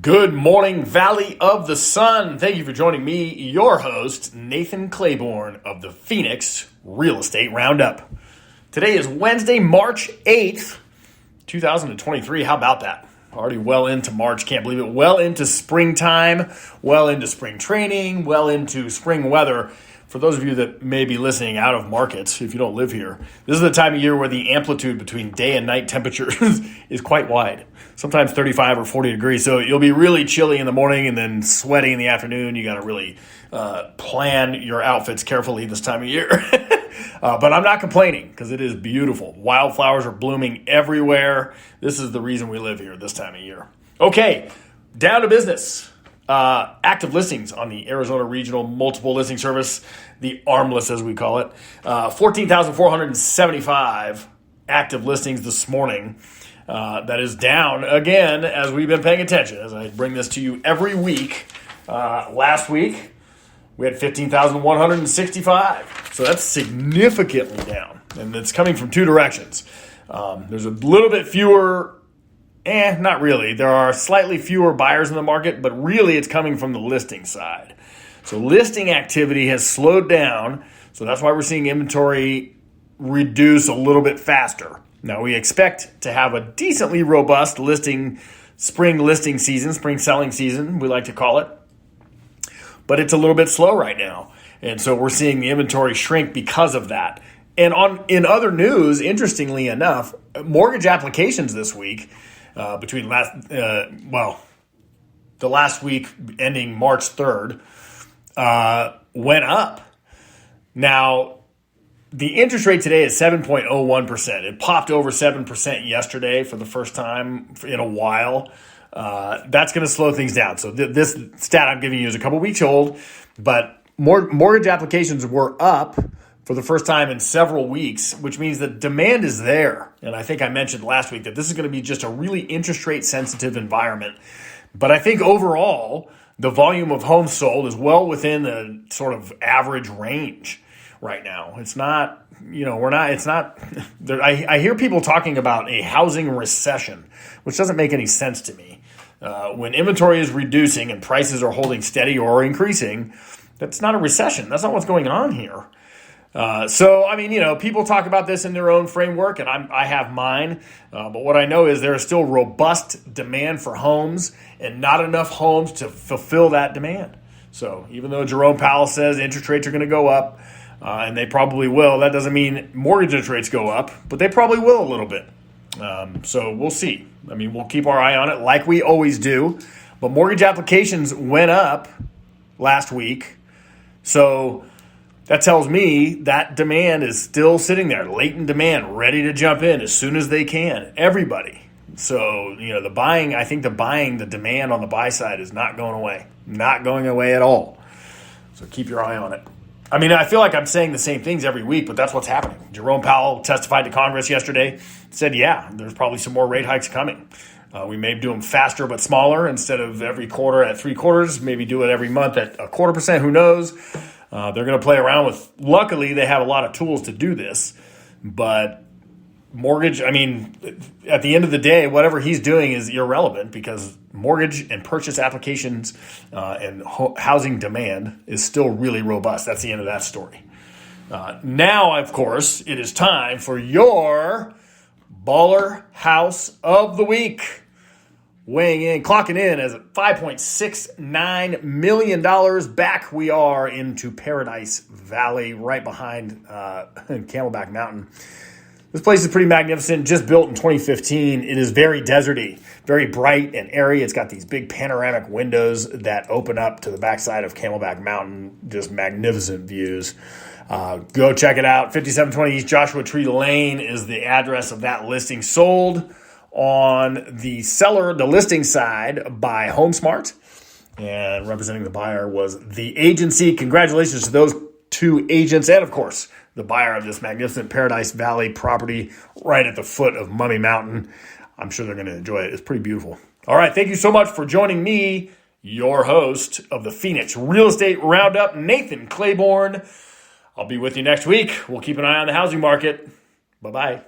Good morning, Valley of the Sun. Thank you for joining me, your host, Nathan Claiborne of the Phoenix Real Estate Roundup. Today is Wednesday, March 8th, 2023. How about that? Already well into March, can't believe it. Well into springtime, well into spring training, well into spring weather. For those of you that may be listening out of markets, if you don't live here, this is the time of year where the amplitude between day and night temperatures is quite wide. Sometimes 35 or 40 degrees. So you'll be really chilly in the morning and then sweaty in the afternoon. You got to really plan your outfits carefully this time of year. But I'm not complaining because it is beautiful. Wildflowers are blooming everywhere. This is the reason we live here this time of year. Okay, down to business. Active listings on the Arizona Regional Multiple Listing Service, the ARMLS as we call it. 14,475 active listings this morning. That is down again as we've been paying attention, as I bring this to you every week. Last week, we had 15,165. So that's significantly down. And it's coming from two directions. There's a little bit fewer. Not really. There are slightly fewer buyers in the market, but really it's coming from the listing side. So listing activity has slowed down, so that's why we're seeing inventory reduce a little bit faster. Now we expect to have a decently robust spring listing season, spring selling season, we like to call it. But it's a little bit slow right now. And so we're seeing the inventory shrink because of that. And in other news, interestingly enough, mortgage applications this week, between the last week ending March 3rd, went up. Now, the interest rate today is 7.01%. It popped over 7% yesterday for the first time in a while. That's going to slow things down. So this stat I'm giving you is a couple weeks old, but mortgage applications were up for the first time in several weeks, which means that demand is there. And I think I mentioned last week that this is going to be just a really interest rate sensitive environment. But I think overall, the volume of homes sold is well within the sort of average range right now. It's not, I hear people talking about a housing recession, which doesn't make any sense to me. When inventory is reducing and prices are holding steady or increasing, that's not a recession. That's not what's going on here. People talk about this in their own framework, and I have mine. But what I know is there is still robust demand for homes and not enough homes to fulfill that demand. So even though Jerome Powell says interest rates are going to go up, and they probably will, that doesn't mean mortgage interest rates go up, but they probably will a little bit. So we'll see. We'll keep our eye on it like we always do. But mortgage applications went up last week. So that tells me that demand is still sitting there, latent demand, ready to jump in as soon as they can. Everybody. So, the demand on the buy side is not going away. Not going away at all. So keep your eye on it. I feel like I'm saying the same things every week, but that's what's happening. Jerome Powell testified to Congress yesterday, said, there's probably some more rate hikes coming. We may do them faster but smaller instead of every quarter at 3/4, maybe do it every month at 0.25%, who knows? They're going to play around with, luckily they have a lot of tools to do this, but mortgage, at the end of the day, whatever he's doing is irrelevant because mortgage and purchase applications and housing demand is still really robust. That's the end of that story. Now, of course, it is time for your Baller House of the Week. Weighing in, clocking in as $5.69 million. Back we are into Paradise Valley, right behind Camelback Mountain. This place is pretty magnificent, just built in 2015. It is very deserty, very bright and airy. It's got these big panoramic windows that open up to the backside of Camelback Mountain. Just magnificent views. Go check it out. 5720 East Joshua Tree Lane is the address of that listing. Sold on the listing side by HomeSmart, and representing the buyer was the agency. Congratulations to those two agents, and of course, the buyer of this magnificent Paradise Valley property right at the foot of Mummy Mountain. I'm sure they're going to enjoy it. It's pretty beautiful. All right, thank you so much for joining me, your host of the Phoenix Real Estate Roundup, Nathan Claiborne. I'll be with you next week. We'll keep an eye on the housing market. Bye-bye.